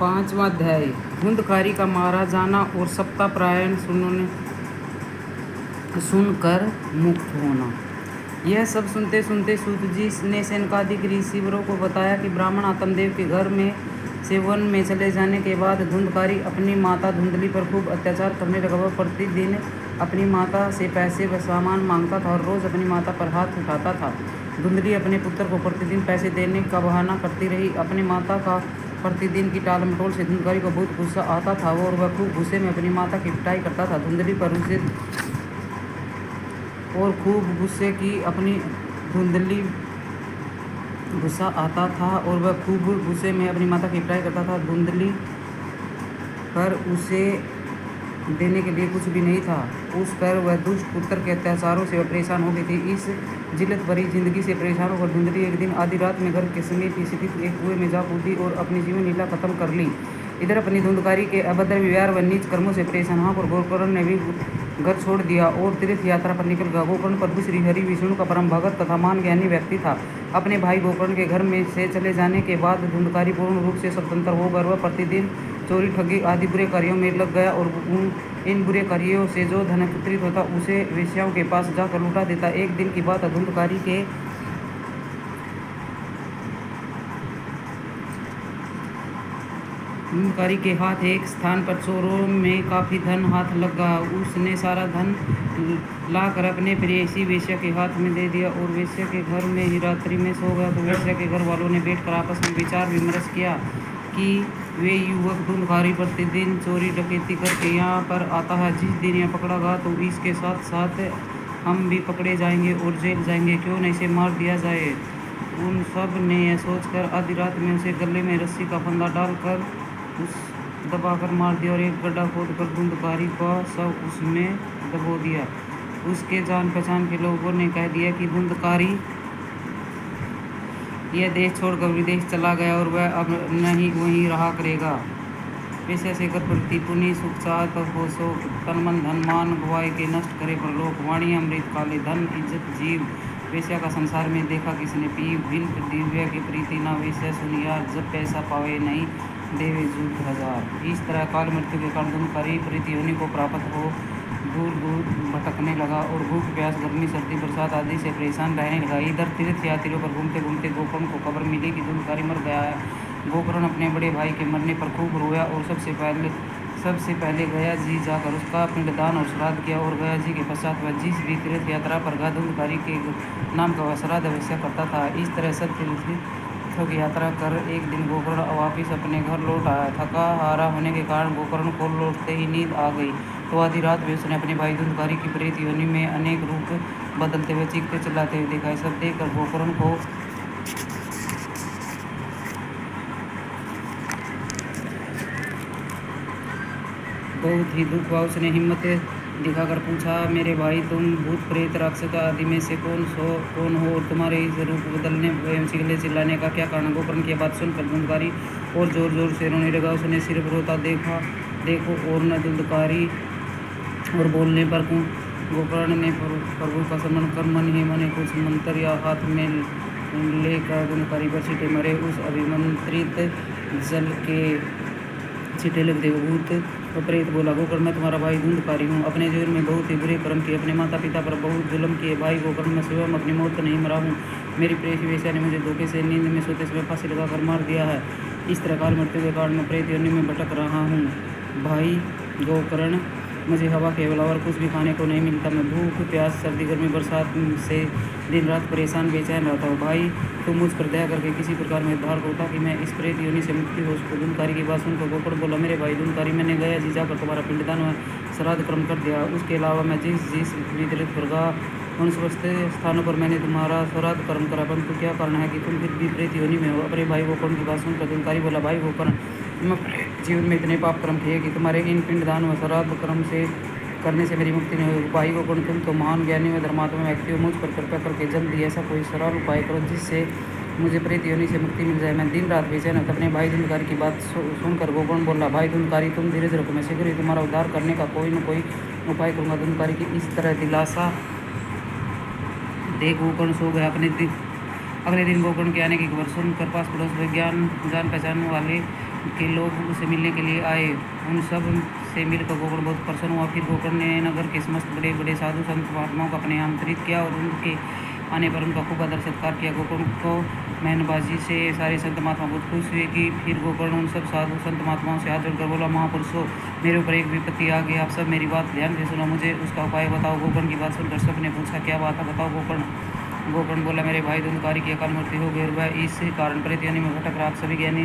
पांचवा अध्याय धुंधकारी का मारा जाना और सप्ताह सुनकर मुक्त होना। यह सब सुनते सुनते सूत जी ने सनकादिक ऋषिवरों को बताया कि ब्राह्मण आत्मदेव के घर में से वन में चले जाने के बाद धुंधकारी अपनी माता धुंधली पर खूब अत्याचार करने लगा। वह प्रतिदिन अपनी माता से पैसे व सामान मांगता था और रोज अपनी माता पर हाथ उठाता था। धुंधली अपने पुत्र को प्रतिदिन पैसे देने का बहाना करती रही। अपनी माता का प्रतिदिन की टाल मटोल से धुंधकारी को बहुत गुस्सा आता था और वह खूब गुस्से में अपनी माता की पिटाई करता था। धुंधली पर उसे और खूब गुस्से की अपनी धुंधली गुस्सा आता था और वह खूब गुस्से में अपनी माता की पिटाई करता था। धुंधली पर उसे देने के लिए कुछ भी नहीं था। उस पर वह दुष्ट पुत्र के अत्याचारों से परेशान हो गई थी। इस जिल्लत भरी जिंदगी से परेशान होकर धुंधली एक दिन आधी रात में घर के समीप स्थित एक कुएं में जा कूदी और अपनी जीवन लीला खत्म कर ली। इधर अपनी धुंधकारी के अभद्र व्यवहार व नीच कर्मों से परेशान होकर गोकर्ण ने भी घर छोड़ दिया और तीर्थ यात्रा पर निकल गया। गोकर्ण प्रभु श्री हरि विष्णु का परम भगत तथा मान ज्ञानी व्यक्ति था। अपने भाई गोकर्ण के घर में से चले जाने के बाद धुंधकारी पूर्ण रूप से स्वतंत्र होकर वह प्रतिदिन चोरी ठगी आदि बुरे कार्यों में लग गया और इन बुरे कार्यों से जो धन एकत्रित होता उसे वेश्याओं के पास जाकर लुटा देता। एक दिन की बात धुंधकारी के हाथ एक स्थान पर चोरों में काफ़ी धन हाथ लग गया। उसने सारा धन लाकर अपने प्रेयसी वेश्या के हाथ में दे दिया और वेश्या के घर में ही रात्रि में सो गया। तो वेश्या के घर वालों ने बैठकर आपस में विचार विमर्श किया कि वे युवक धुंधकारी प्रतिदिन चोरी डकैती करके यहाँ पर आता है। जिस दिन यह पकड़ा गया तो इसके साथ साथ हम भी पकड़े जाएंगे और जेल जाएंगे। क्यों न इसे मार दिया जाए। उन सब ने यह सोचकर आधी रात में उसे गले में रस्सी का फंदा डालकर उस दबाकर मार दिया और एक गड्ढा खोदकर धुंधकारी का शव उसमें दबो दिया। उसके जान पहचान के लोगों ने कह दिया कि धुंधकारी यह देश छोड़कर विदेश चला गया और वह अब नहीं वहीं रहा करेगा। पेशे से कर प्रति पुनि सुख चाहत हो सो तन मन धन मान गवाए के नष्ट करे पर लोक वाणी अमृत काले धन इज्जत जीव। वेश्या का संसार में देखा किसने पी बिन दिव्या की प्रीति ना वेश्या सुनिया जब पैसा पावे नहीं देवे जूत हजार। इस तरह काल मृत्यु के कारण धुंधकारी प्रीति होने को प्राप्त हो दूर दूर भटकने लगा और भूख प्यास गर्मी सर्दी बरसात आदि से परेशान रहने लगा। इधर तीर्थ यात्रियों पर घूमते घूमते गोकर्ण को खबर मिली कि धुंधकारी मर गया है। गोकर्ण अपने बड़े भाई के मरने पर खूब रोया और सबसे पहले गया जी जाकर उसका पिंडदान और श्राद्ध किया और गया जी के पश्चात वह जिस भी तीर्थ यात्रा पर गया धुंधकारी के नाम का वह श्राद्ध अवश्य करता था। इस तरह सब तीर्थों की यात्रा कर एक दिन गोकर्ण वापिस अपने घर लौट आया। थका हारा होने के कारण गोकर्ण को लौटते ही नींद आ गई। तो आधी रात में उसने अपने भाई धुंधकारी की प्रेत योनि में अनेक रूप बदलते हुए चीखते चिल्लाते हुए देखा। सब देखकर गोकर्ण को बहुत ही दुख हुआ। उसने हिम्मत दिखाकर पूछा, मेरे भाई तुम भूत प्रेत राक्षस आदि में से कौन हो और तुम्हारे इस रूप बदलने एवं चिल्लाने का क्या कारण। गोकर्ण की बात सुनकर धुंधकारी और जोर जोर से रोने लगा। उसने सिर्फ रोता देखो और न धुंधकारी और बोलने पर गोकर्ण ने प्रभु का स्मरण कर मन ही मन कुछ मंत्र या हाथ में लेकर धुंधकारी पर छींटे मरे। उस अभिमंत्रित जल के छींटे लग गए। भूत प्रेत बोला, गोकर्ण मैं तुम्हारा भाई धुंधकारी हूँ। अपने जीवन में बहुत ही बुरे कर्म किए, अपने माता पिता पर बहुत जुल्म किए। भाई गोकर्ण मैं स्वयं अपनी मौत तो नहीं मरा हूँ। मेरी प्रेयसी वेश्या ने मुझे धोखे से नींद में सोते समय फांसी लगाकर मार दिया है। इस तरह काल मृत्यु के कारण मैं प्रेत योनि में भटक रहा हूँ। भाई गोकर्ण मुझे हवा के अलावा कुछ भी खाने को नहीं मिलता। मैं भूख प्यास सर्दी गर्मी बरसात से दिन रात परेशान बेचैन रहता हूँ। भाई तुम मुझ पर दया करके किसी प्रकार में उद्धार करो ताकि मैं इस प्रेत योनि से मुक्ति हो सकूँ। धुंधकारी की बात सुनकर गोकर्ण बोला, मेरे भाई धुंधकारी मैंने गया जी जाकर तुम्हारा पिंडदान व श्राद्ध कर्म कर दिया। उसके अलावा मैं जिस तीर्थ पर गया उन समस्त स्थानों पर मैंने तुम्हारा श्राद्ध कर्म करा, परंतु क्या कारण है कि तुम फिर भी प्रेत योनि में हो। अपने भाई गोकर्ण की बात सुनकर धुंधकारी बोला, भाई गोकर्ण तुम जीवन में इतने पाप कर्म किए कि तुम्हारे इन पिंडदान व श्राद्ध कर्म से करने से मेरी मुक्ति नहीं होगी। भाई गोकर्ण तुम तो महान ज्ञानी व धर्मात्मा व्यक्ति हो, मुझ पर कृपया करके जल्दी ऐसा कोई सरल उपाय करो जिससे मुझे प्रेत योनि से मुक्ति मिल जाए। मैं दिन रात बेचैन होता। अपने भाई धुंधकारी की बात सुनकर गोकर्ण बोला, भाई धुंधकारी तुम धीरज रखो, मैं शीघ्र ही तुम्हारा उद्धार करने का कोई न कोई उपाय करूँगा। धुंधकारी की इस तरह दिलासा देख गोकर्ण सो गया। अगले दिन गोकर्ण के आने की खबर सुनकर पास पड़ोस में जान पहचान वाले के लोग उसे मिलने के लिए आए। उन सब से मिलकर गोकर्ण बहुत प्रसन्न हुआ। फिर गोकर्ण ने नगर के समस्त बड़े बड़े साधु संत महात्माओं को अपने यहाँ आमंत्रित किया और उनके आने पर उनका खूब आदर सत्कार किया। गोकर्ण को मेहनबाजी से सारे संत महात्मा बहुत खुश हुए कि फिर गोकर्ण उन सब साधु संत महात्माओं से हाथ जोड़कर बोला, महापुरुषों, मेरे ऊपर एक विपत्ति आ गई, आप सब मेरी बात ध्यान से सुनो, मुझे उसका उपाय बताओ। गोकर्ण की बात सुनकर सबने पूछा, क्या बात है, बताओ। गोकर्ण बोला, मेरे भाई धुंधकारी की अकाल मृत्यु हो गई और वह इस कारण प्रेत योनि में भटक रहा। आप सभी ज्ञानी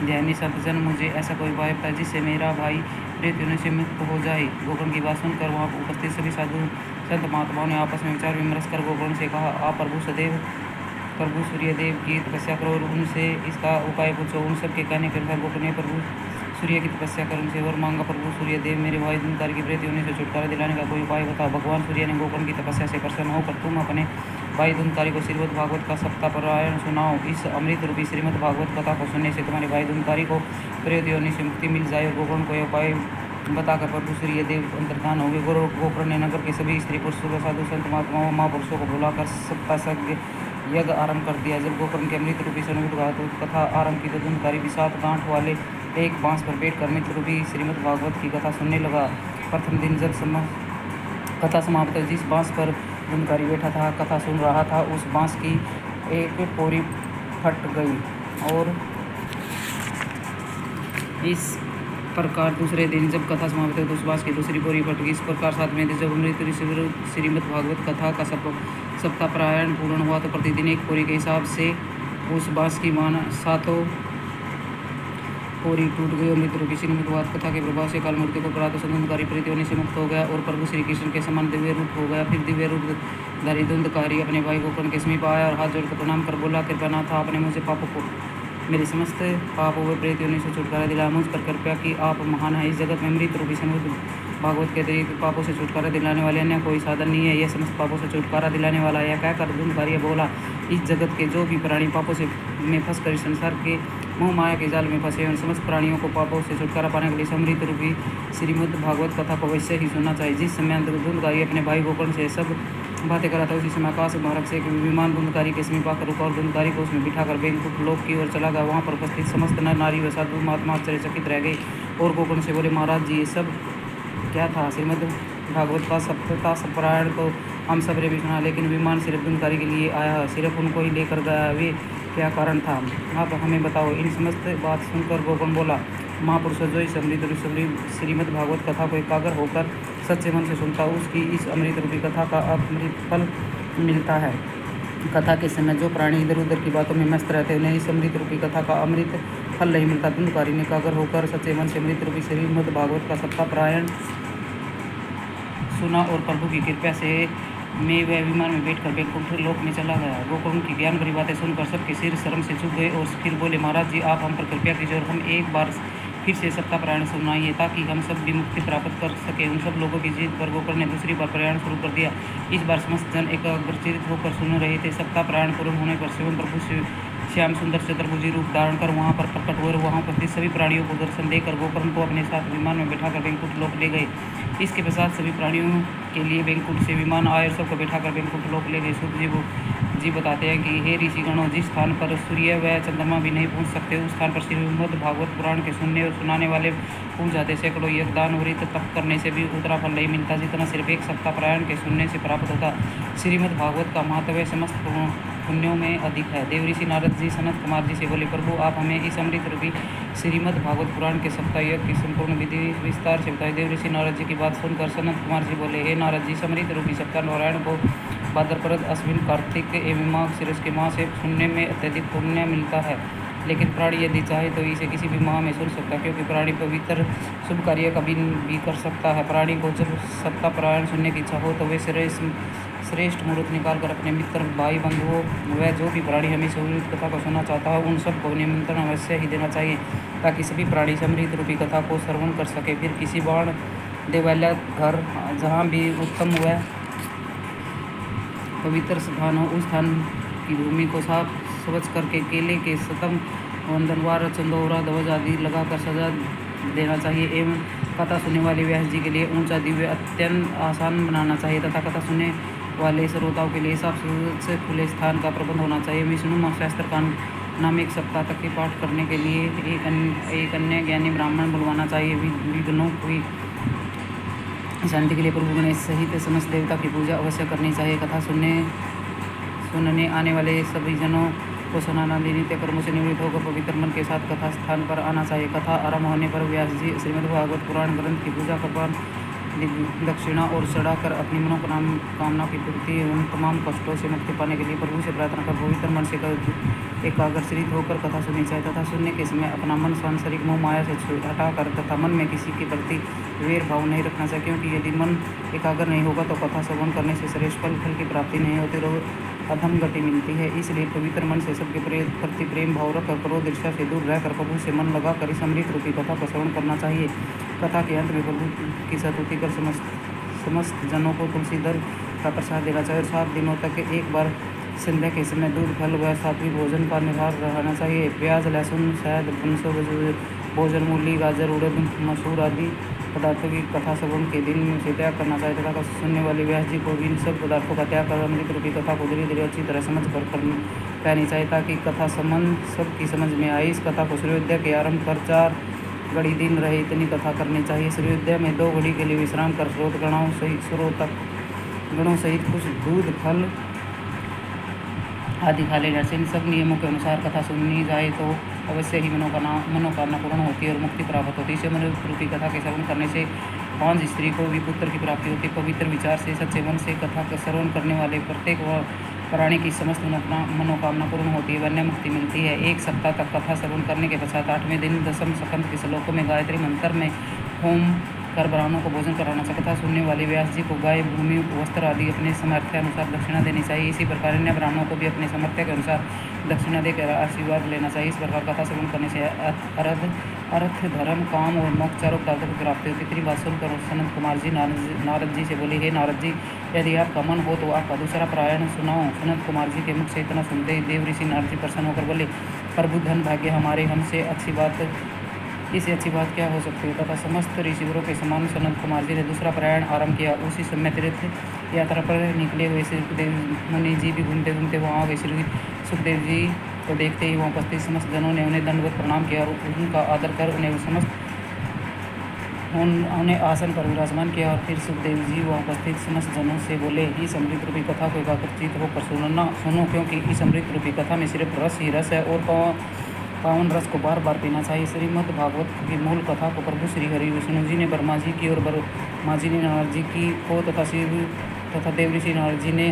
ध्यानी संतजन मुझे ऐसा कोई उपाय बताए जिससे मेरा भाई प्रेत योनि से मुक्त हो जाए। गोकर्ण की बात सुनकर वहाँ उपस्थित सभी साधु संत महात्माओं ने आपस में विचार विमर्श कर गोकर्ण से कहा, आप प्रभु सूर्यदेव की तपस्या करो और उनसे इसका उपाय पूछो। उन सब के कहने के अनुसार गोकर्ण ने प्रभु सूर्य की तपस्या कर उनसे वर मांगा, प्रभु सूर्यदेव, मेरे भाई धुंधकारी की प्रेत योनि से छुटकारा दिलाने का कोई उपाय बताओ। भगवान सूर्य ने गोकर्ण की तपस्या से प्रसन्न होकर, तुम अपने भाई धुंधकारी को श्रीमद् भागवत का सप्ताह पारायण सुनाओ। इस अमृत रूपी श्रीमद् भागवत कथा को सुनने से तुम्हारे भाई धुंधकारी को प्रेत योनि से मुक्ति मिल जाए। गोकर्ण को यह उपाय बताकर प्रभु सूर्यदेव अंतर्धान हो गए। गोकर्ण ने नगर के सभी स्त्री पुरुषों, साधु संत महात्माओं, महापुरुषों को बुलाकर सप्ताह यज्ञ आरंभ कर दिया। जब गोकर्ण के अमृत रूपी सनुद्घात कथा आरंभ की तो धुंधकारी भी 7 गांठ वाले एक बांस पर बैठकर अमृत रूपी श्रीमद् भागवत की कथा सुनने लगा। प्रथम दिन जब कथा समाप्त हुई, जिस बांस पर धुंधकारी बैठा था, कथा सुन रहा था, उस बांस की एक पोरी फट गई और इस प्रकार दूसरे दिन जब कथा समाप्त हुई तो उस बांस की दूसरी पोरी फट गई। इस प्रकार 7वें दिन जब अमृत श्रीमद् भागवत कथा का सप्ताह पारायण पूर्ण हुआ तो प्रतिदिन एक पोरी के हिसाब से उस बांस की मान 7 पोरी टूट गई। अमृत रूपी श्रीमद् भागवत कथा के प्रभाव से काल मृत्यु को प्रातः धुंधकारी प्रेत योनि से मुक्त हो गया और प्रभु श्री कृष्ण के समान दिव्य रूप हो गया। फिर दिव्य रूप धारी धुंधकारी अपने भाई गोकर्ण के समीप आया और हाथ जोड़कर प्रणाम कर बोला, कृपानाथ, आपने मुझे पापों को मेरे समस्त पाप हुए प्रेत योनि से छुटकारा दिलाया। मुझ पर कृपया कि आप महान है। इस जगत में अमृत रूपी श्रीमद् भागवत के अतिरिक्त पापों से छुटकारा दिलाने वाले अन्य कोई साधन नहीं है। यह समस्त पापों से छुटकारा दिलाने वाला यह कहकर धुंधकारी बोला, इस जगत के जो भी प्राणी पापों से में फंसकर संसार के मोह माया के जाल में फंसे उन समस्त प्राणियों को पापों से छुटकारा पाने के लिए अमृत रूपी श्रीमद् भागवत कथा को वैसे ही सुनना चाहिए। जिस समय धुंधकारी अपने भाई गोकर्ण से सब बातें करा था, उसी समय आकाश मार्ग से एक विमान धुंधकारी के समीप आकर रुका और धुंधकारी को उसमें बिठाकर बैकुंठ लोक की ओर चला गया। वहाँ पर उपस्थित समस्त नर नारी व साधु महात्मा आश्चर्यचकित रह गए और गोकर्ण से बोले, महाराज जी, ये सब क्या था? श्रीमद् भागवत का सप्ताह पारायण तो हम सब ने भी सुना, लेकिन विमान सिर्फ धुंधकारी के लिए आया है, सिर्फ उनको ही लेकर गया, वे क्या कारण था? आप हमें बताओ। इन समस्त बात सुनकर गोकर्ण बोला, महापुरुषों, जो इस अमृत रूपी श्रीमद् भागवत कथा को एकाग्र होकर सच्चे मन से सुनता है, उसकी इस अमृत रूपी कथा का अमृत फल मिलता है। कथा के समय जो प्राणी इधर उधर की बातों में मस्त रहते हैं, उन्हें इस अमृत रूपी कथा का अमृत फल नहीं मिलता। धुंधकारी ने एकाग्र होकर सच्चे मन से अमृत रूपी श्रीमद् भागवत का सप्ताह पारायण सुना और प्रभु की कृपा से मैं वह विमान में बैठकर बैकुंठ लोक में चला गया। गोकर्ण की ज्ञान भरी बातें सुनकर सबके सिर शर्म से झुक गए और फिर बोले, महाराज जी, आप हम पर कृपया कीजिए और हम एक बार फिर से सप्ताह पारायण सुनाइए ताकि हम सब भी मुक्ति प्राप्त कर सके। उन सब लोगों की जीत पर गोकर्ण ने दूसरी बार पारायण शुरू कर दिया। इस बार समस्त जन एकाग्रचित होकर सुन रहे थे। सप्ताह पारायण पूर्ण होने पर शिवम प्रभु श्याम सुंदर चतुर्भुजी रूप धारण कर वहाँ पर प्रकट हुए और वहाँ उपस्थित सभी प्राणियों को दर्शन देकर गोकर्ण को अपने साथ विमान में बैठाकर बैकुंठ लोक ले गए। इसके पश्चात सभी प्राणियों के लिए बैकुंठ से विमान आए और सबको बैठाकर बैकुंठ लोक ले गए। शुभ जी बताते हैं कि हे ऋषिगणों, जिस स्थान पर सूर्य व चंद्रमा भी नहीं पहुंच सकते, उस स्थान पर श्रीमद् भागवत पुराण के सुनने और सुनाने वाले पहुंच जाते। सैकड़ों यज्ञदान व्रत तप करने से भी उतना फल नहीं मिलता जितना सिर्फ एक सप्ताह पारायण के सुनने से प्राप्त होता। श्रीमद् भागवत का महत्व समस्त पुण्यों में अधिक है। देव ऋषि नारद जी सनत कुमार जी से बोले, प्रभु, आप हमें इस अमृत रूपी श्रीमद् भागवत पुराण के सप्ताह यज्ञ की संपूर्ण विधि विस्तार से बताए। देव ऋषि नारद जी की बात सुनकर सनत कुमार जी बोले, हे नारद जी, अमृत रूपी सप्ताह पारायण को भाद्रपद, अश्विन, कार्तिक एवं माघ शीर्ष के माह से सुनने में अत्यधिक पुण्य मिलता है। लेकिन प्राणी यदि चाहे तो इसे किसी भी माह में सुन सकता है, क्योंकि प्राणी पवित्र शुभ कार्य कभी भी कर सकता है। प्राणी को जब सप्ताह पारायण सुनने की इच्छा हो तो वे श्रेष्ठ मुहूर्त निकालकर अपने मित्र, भाई, बंधुओं व जो भी प्राणी हमें अमृत कथा को सुनना चाहता है, उन सबको निमंत्रण अवश्य ही देना चाहिए ताकि सभी प्राणी अमृत रूपी कथा को श्रवण कर सके। फिर किसी बाण देवालय, घर, जहाँ भी उत्तम व पवित्र स्थान हो, उस स्थान की भूमि को साफ स्वच्छ करके केले के स्तंभ, वंदनवार, चंदौरा, ध्वज आदि लगाकर सजा देना चाहिए एवं कथा सुनने वाले व्यास जी के लिए ऊंचा दिव्य अत्यंत आसान बनाना चाहिए तथा कथा सुनने वाले श्रोताओं के लिए साफ से खुले स्थान का प्रबंध होना चाहिए। विष्णु शास्त्र नाम एक सप्ताह तक के पाठ करने के लिए एक अन्य ज्ञानी ब्राह्मण बुलवाना चाहिए। विघ्नों की शांति के लिए प्रभु गणेश सहित समस्त देवता की पूजा अवश्य करनी चाहिए। कथा सुनने आने वाले सभी जनों को स्नानादि नित्य कर्मों से निवृत्त होकर पवित्र मन के साथ कथा स्थान पर आना चाहिए। कथा आरंभ होने पर व्यास जी श्रीमद्भागवत पुराण ग्रंथ की पूजा कर दक्षिणा और चढ़ाकर अपनी मनोकामना की पूर्ति एवं तमाम कष्टों से मुक्ति पाने के लिए प्रभु से प्रार्थना कर पवित्र मन से एकाग्रचित होकर कथा सुननी चाहिए तथा सुनने के समय अपना मन सांसारिक मोह माया से हटाकर तथा मन में किसी के प्रति वैर भाव नहीं रखना चाहिए, क्योंकि यदि मन एकाग्र नहीं होगा तो कथा श्रवण करने से श्रेष्ठ फल की प्राप्ति नहीं होती और अधम गति मिलती है। इसलिए पवित्र मन से सबके प्रति प्रेम भाव रखकर क्रोध ईर्ष्या से दूर रहकर प्रभु से मन लगाकर इस अमृत रूपी कथा को श्रवण करना चाहिए। कथा के अंत में प्रभु की स्तुति कर समस्त जनों को तुलसी दल का प्रसाद देना चाहिए और 7 दिनों तक एक बार संध्या के समय दूध फल व सात्विक भोजन का निहार रहना चाहिए। प्याज लहसुन शहद पंसो भोजन मूली गाजर उड़द मसूर आदि पदार्थों की कथा श्रवण के दिन से त्याग करना चाहिए तथा सुनने वाले व्यास जी को भी इन सब पदार्थों का त्याग कर अमृत रूपी कथा को धीरे धीरे अच्छी तरह समझ कर कहनी चाहिए ताकि कथा संबंध सबकी समझ में आए। इस कथा को सूर्योदय के आरंभ कर 4 घड़ी दिन रहे इतनी कथा करनी चाहिए। सूर्योदय में 2 घड़ी के लिए विश्राम कर गणों सहित कुछ दूध फल आदि खा लेना चाहिए। इन सब नियमों के अनुसार कथा सुननी जाए तो अवश्य ही मनोकामना पूर्ण होती है और मुक्ति प्राप्त होती है। इसे अमृत रूपी कथा के श्रवण करने से 5 स्त्री को भी पुत्र की प्राप्ति होती है। पवित्र विचार से सच्चे मन से कथा का श्रवण करने वाले प्रत्येक प्राणी की समस्त मनोकामना पूर्ण होती है, वन्य मुक्ति मिलती है। 1 सप्ताह तक कथा श्रवण करने के पश्चात 8वें दिन दशम स्कंद के श्लोकों में गायत्री मंत्र में होम कर ब्राह्मणों को भोजन कराना चाहिए। कथा सुनने वाले व्यास जी को गाय भूमि वस्त्र आदि अपने सामर्थ्य अनुसार दक्षिणा देनी चाहिए। इसी प्रकार अन्य ब्राह्मणों को भी अपने सामर्थ्य के अनुसार दक्षिणा देकर आशीर्वाद लेना चाहिए। इस प्रकार कथा श्रवण करने से अर्थ धर्म काम और मोक्ष चारों प्राप्त की प्राप्ति होती है। इतनी बात सुनकर सनत कुमार जी नारद जी से बोले, हे नारद जी, यदि आपका मन हो तो आपका दूसरा पारायण सुनाओ। सनत कुमार जी के मुख से इतना सुनते ही देव ऋषि नारद जी प्रसन्न होकर बोले, प्रभु धन भाग्य हमारे, हमसे इससे अच्छी बात क्या हो सकती है। तथा समस्त ऋषिवरों के समान सनत कुमार जी ने दूसरा पारायण आरंभ किया। उसी समय तीर्थ यात्रा पर निकले हुए सुखदेव मुनि जी भी घूमते घूमते वहाँ गए। श्री सुखदेव जी को देखते ही वहाँ उपस्थित समस्त जनों ने उन्हें दंडवत प्रणाम किया और उनका आदर कर उन्हें आसन पर विराजमान किया। और फिर सुखदेव जी वहाँ उपस्थित समस्त जनों से बोले, इस अमृत रूपी कथा को एकाग्रचित होकर सुनो, क्योंकि इस अमृत रूपी कथा में सिर्फ रस ही रस है और पावन रस को बार बार पीना चाहिए। श्रीमद् भागवत की मूल कथा को प्रभु श्री हरि विष्णु जी ने ब्रह्मा जी की और ब्रह्मा जी ने नारद जी की को तथा देव ऋषि नारद जी ने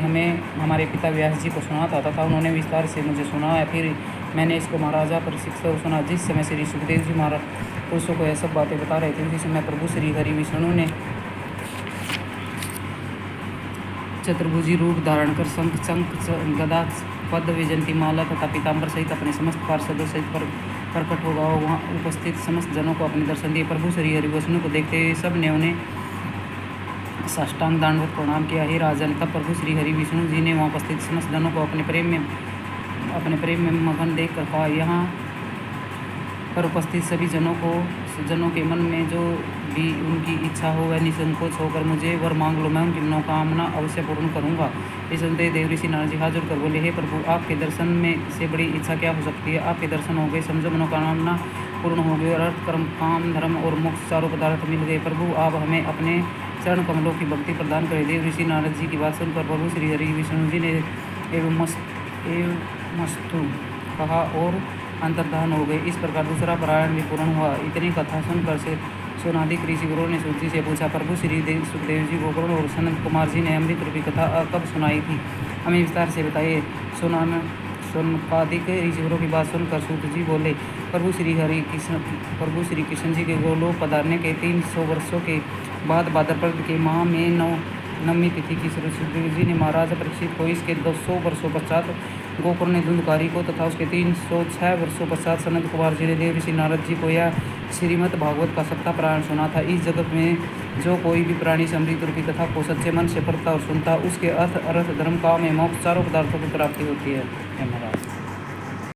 हमारे पिता व्यास जी को सुना था तथा उन्होंने विस्तार से मुझे सुनाया। फिर मैंने इसको महाराजा परीक्षित को सुना। जिस समय श्री सुखदेव जी महाराज पुरुषों को यह सब बातें बता रहे थे, उसी समय प्रभु श्री हरि विष्णु ने चतुर्भुजी रूप धारण कर शंख गदा पद्म वैजयंती माला तथा पीताम्बर सहित अपने समस्त पार्षदों सहित प्रकट होगा। वहाँ उपस्थित समस्त जनों को अपने दर्शन दिए। प्रभु श्री हरि विष्णु को देखते हुए सब ने उन्हें साष्टांग दंडवत प्रणाम किया। हे राजन, तब प्रभु श्री हरि विष्णु जी ने वहाँ उपस्थित समस्त जनों को अपने प्रेम में मगन देख कर कहा, यहाँ पर उपस्थित सभी जनों के मन में जो भी उनकी इच्छा हो वह निसंकोच होकर मुझे वर मांग लो, मैं उनकी मनोकामना अवश्य पूर्ण करूँगा। इस सुनते देव ऋषि नारद जी हाथ जोड़कर बोले, हे प्रभु, आपके दर्शन में से बड़ी इच्छा क्या हो सकती है। आपके दर्शन हो गए, समझो मनोकामना पूर्ण हो गई और अर्थ कर्म काम धर्म और मोक्ष चारों पदार्थ मिल गए। प्रभु, आप हमें अपने चरण कमलों की भक्ति प्रदान करें। देव ऋषि नारद जी की बात सुनकर प्रभु श्री हरि विष्णु जी ने एवं मस्तु कहा और अंतर्धान हो गए। इस प्रकार दूसरा पारायण भी पूर्ण हुआ। इतनी कथा सुनकर से सोनादिक ऋषिवरों ने सूत जी से पूछा, प्रभु श्री सुखदेव जी को करुण और सनत कुमार जी ने अमृत रूपी कथा कब सुनाई थी, हमें विस्तार से बताइए। सोनकादिक ऋषिवरों की बात सुनकर सूत जी बोले, प्रभु श्री कृष्ण जी के गोलोक पधारने के 300 वर्षों के बाद भाद्रपद के माह में नवमी तिथि की सुखदेव जी ने महाराज परीक्षित को इसके 200 वर्षों पश्चात गोकुल ने धुंधकारी को तथा उसके 306 वर्षों पश्चात सनत कुमार जी ने देव ऋषि नारद जी को यह श्रीमद् भागवत का सप्ताह पारायण सुना था। इस जगत में जो कोई भी प्राणी अमृत रूपी कथा को सच्चे मन से पढ़ता और सुनता, उसके अर्थ धर्म काम में मोक्ष चारों पदार्थों की प्राप्ति होती है। धन्यवाद।